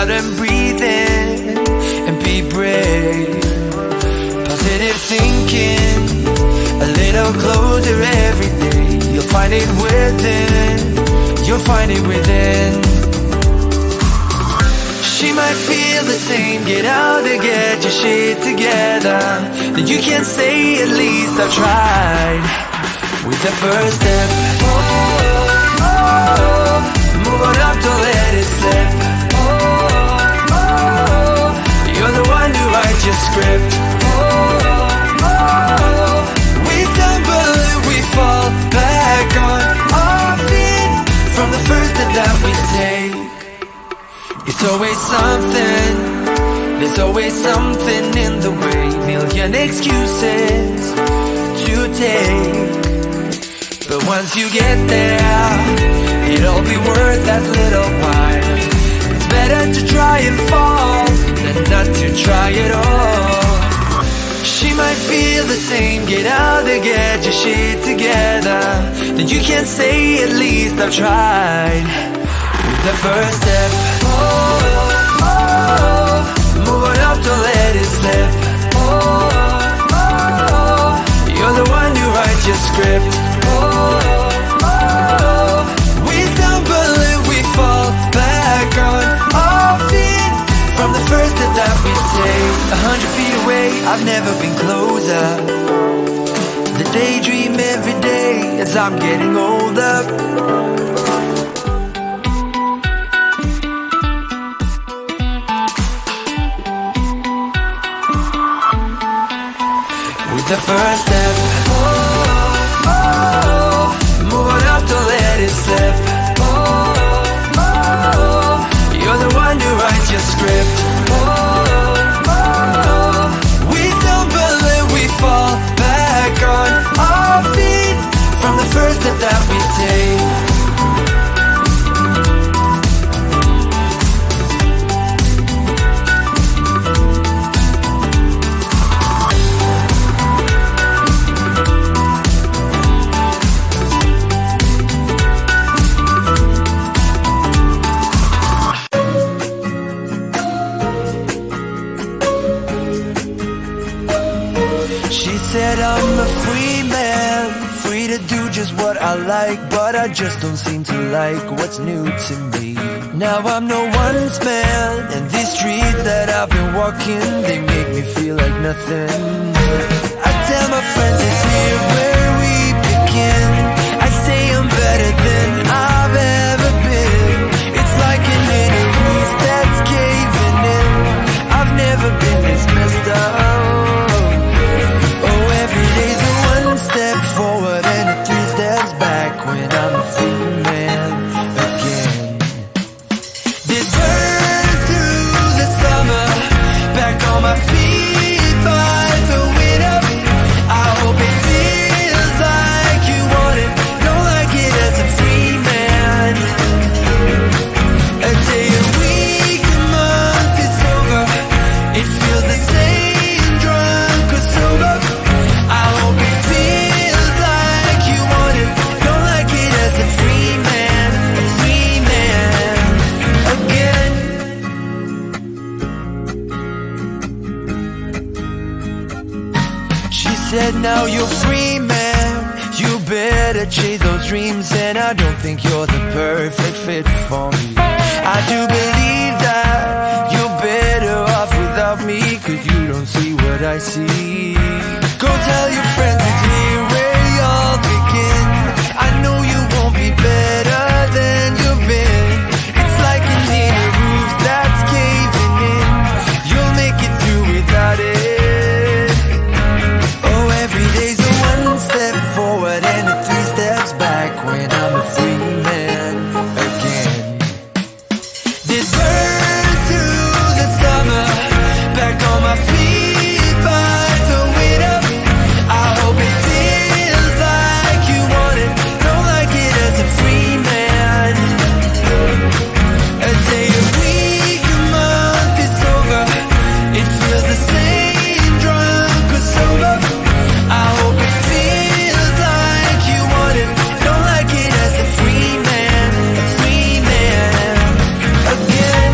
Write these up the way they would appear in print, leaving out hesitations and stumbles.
out and breathe in and be brave. Positive thinking, a little closer every day. You'll find it within, you'll find it within. She might feel the same, get out and get your shit together. Then you can say at least I've tried. With the first step, move on up, don't let it slip. You're the one who writes your script. We stumble and we fall back on our feet from the first step that we take. It's always something, there's always something in the way. Million excuses to take, but once you get there, it'll be worth that little while. It's better to try and fall than not to try at all. She might feel the same, get out and get your shit together. Then you can say at least I've tried. With the first step, move on up, don't let it slip. You're the one who writes your script. We stumble and we fall back on our feet from the first step that we take. 100 feet away, I've never been closer. The daydream every day as I'm getting older. With the first step, move on up, don't let it slip. You're the one who writes your script. We stumble and we fall back on our feet from the first step that we take. She said I'm a free man, free to do just what I like, but I just don't seem to like what's new to me. Now I'm no one's man, and these streets that I've been walking, they make me feel like nothing. I tell my friends it's here where we begin. I say I'm better than I've ever been. It's like an inner roof that's caving in. I've never been this messed up. Every day's a one step forward and a 3 steps back when I'm a free man again. This burns through the summer, back on my feet by the winter. I hope it feels like you want it, don't like it as a free man. A day, a week, a month is over, it feels the same, drunk or sober. I hope it feels like you want it, don't like it as a free man again. She said now you're free man, you better chase those dreams, and I don't think you're the perfect fit for me. I do believe that you're better off without me, 'cause you don't see what I see. Go tell your friends it's here where y'all begin. I know you won't be better than you've been. It's like an inner roof that's caving in. You'll make it through without it. Oh, every day's a one step forward and a 3 steps back when I'm a free man again. This burns through the summer, back on my feet by the winter. I hope it feels like you want it, don't like it as a free man. A day, a week, a month is over, it feels the same, drunk or sober. I hope it feels like you want it, don't like it as a free man again.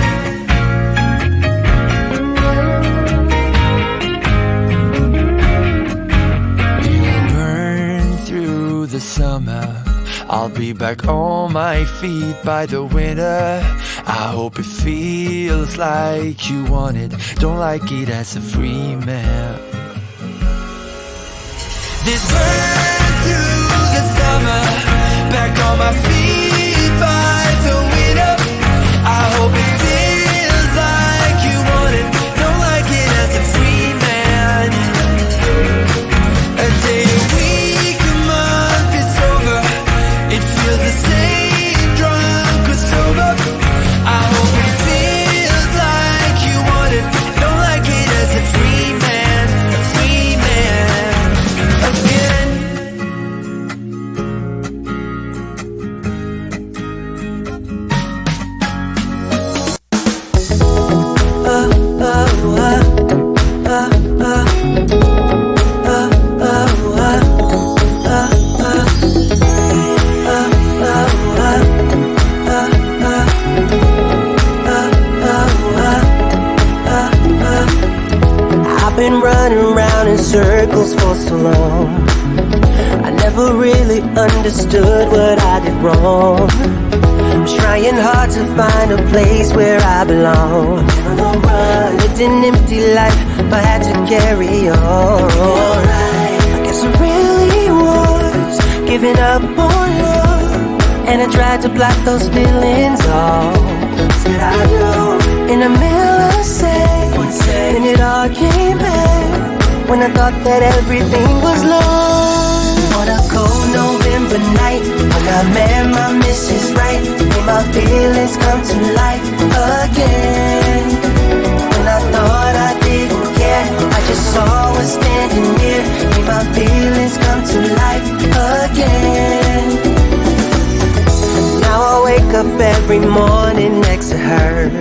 be back on my feet by the winter. I hope it feels like you want it, don't like it as a free man. This burns through the summer, back on my feet by the winter. I hope it feels like you want it, don't like it as a free man. A day, a week, a month is over, it feels the same, drunk or sober. I hope it feels like you want it, don't like it as a free man again. I've been running around in circles for so long. I never really understood what I did wrong. I was trying hard to find a place where I belong. I lived an empty life, but had to carry on. I guess I really was giving up on love, and I tried to block those feelings off. Said I do in the middle of and it all came back when I thought that everything was lost. On a cold November night, when I met my Mrs. Right, made my feelings come to life again. When I thought I didn't care, I just saw her standing near, made my feelings come to life again. Now I wake up every morning next to her.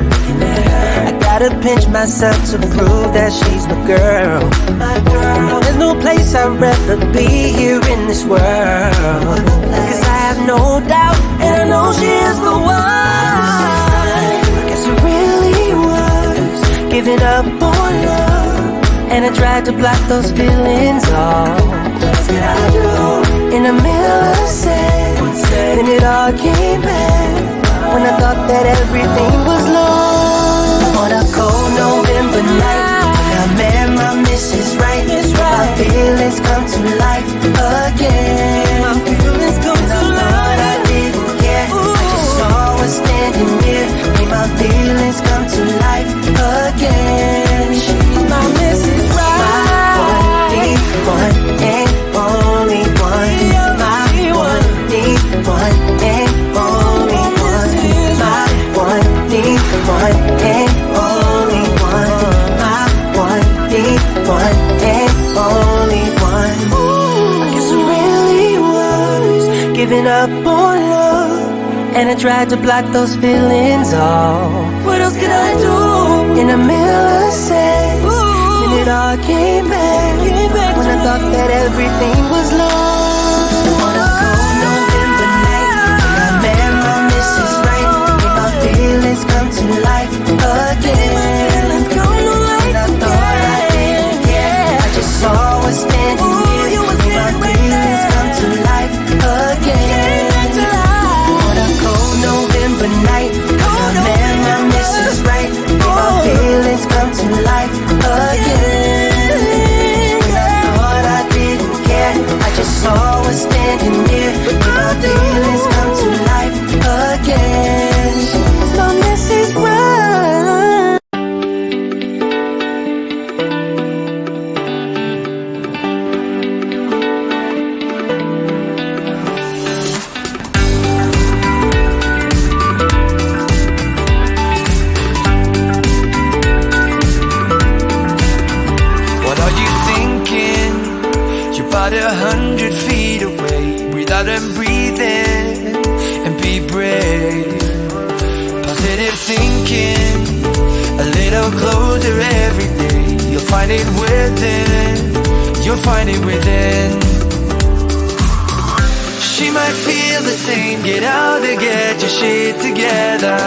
I gotta pinch myself to prove that she's my girl. Now there's no place I'd rather be here in this world, 'cause I have no doubt, and I know she is the one. I guess I really was giving up on love, and I tried to block those feelings off. What did I do? In the middle of sex, then it all came back when I thought that everything was lost. On a cold November night, when I met my Mrs. Right, my feelings come to life again. My feelings come to life. I didn't care, I just saw her standing near, made my feelings come to life again. She's my Mrs. Right, my one and only one. My one and only one. My one and only one. My one and only one. I guess I really was giving up on love, and I tried to block those feelings off. What else could I do? In the middle of sex, then it all came back when I thought that everything was lost. On a cold November night, when I met my Mrs. Right, made my feelings come to life again. And I thought I didn't care, I just saw her standing here, made my feelings come to life again. On a cold November night, when I met my Mrs. Right, made my feelings come to life again. And I thought I didn't care, I just saw her standing near, made my feelings come to life again. So Mrs. Right. What are you thinking? You're about 100 feet away. Breathe out and breathe in, and be brave. Positive thinking, a little closer every day. You'll find it within, you'll find it within. She might feel the same, get out and get your shit together.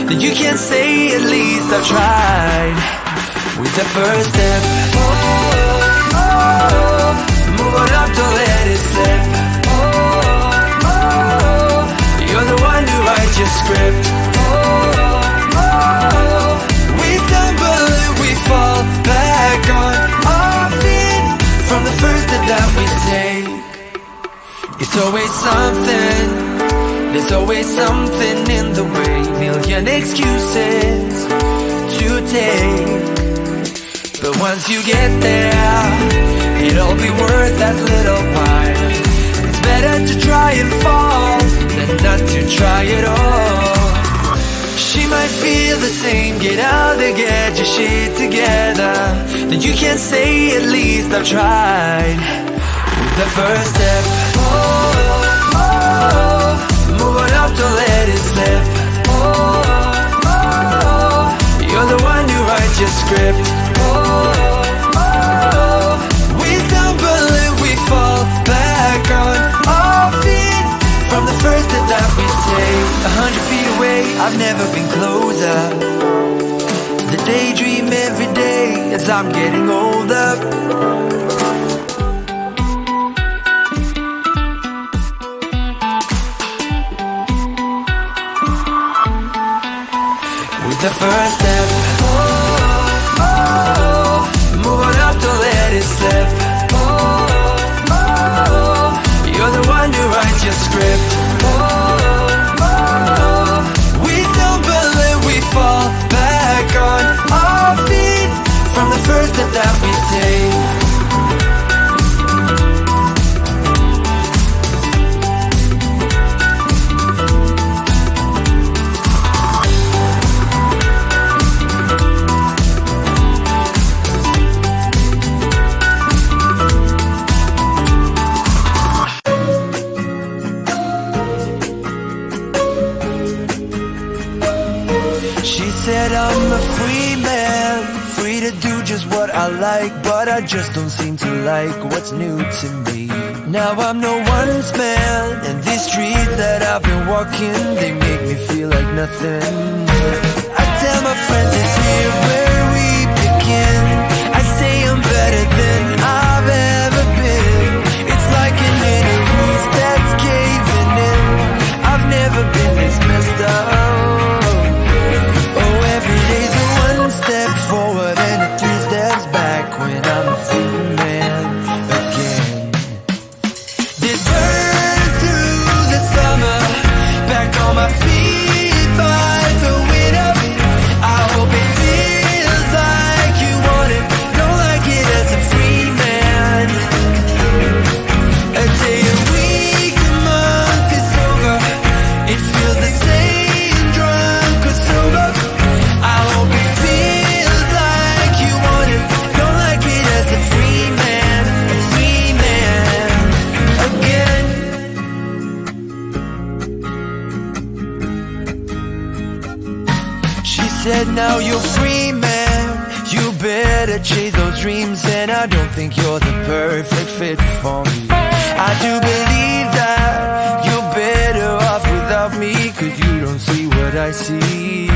Then you can say at least I've tried. With the first step, move on up, don't let it slip. script. We stumble and we fall back on our feet from the first step that we take. It's always something, there's always something in the way. Million excuses to take, but once you get there, it'll be worth that little while. It's better to try and fall than not to try at all. She might feel the same, get out there, get your shit together. Then you can say at least I've tried. With the first step, moving up, don't let it slip. You're the one who writes your script. We stumble and we fall back on our feet from the first step that we take. 100 feet away, I've never been closer. The daydream every day as I'm getting older. With the first step, moving up, don't let it slip. You're the one who writes your script. We stumble and we fall back on our feet from the first step that we take. She said I'm a free man, free to do just what I like, but I just don't seem to like what's new to me. Now I'm no one's man, and these streets that I've been walking, they make me feel like nothing. I tell my friends it's here where we begin. I say I'm better than I've ever been. It's like an inner peace that's caving in. I've never been this messed up. Day's a one step forward and a 3 steps back when I'm a free man again. This burns through the summer, back on my feet by the winter. I hope it feels like you want it, don't like it as a free man. A day, a week, a month is over, it feels the same, drunk or sober. I hope it feels like you want it, don't like it as a free man again. She said now you're free man, you better chase those dreams, and I don't think you're the perfect fit for me. I do believe that you're better off without me, 'cause you don't see what I see.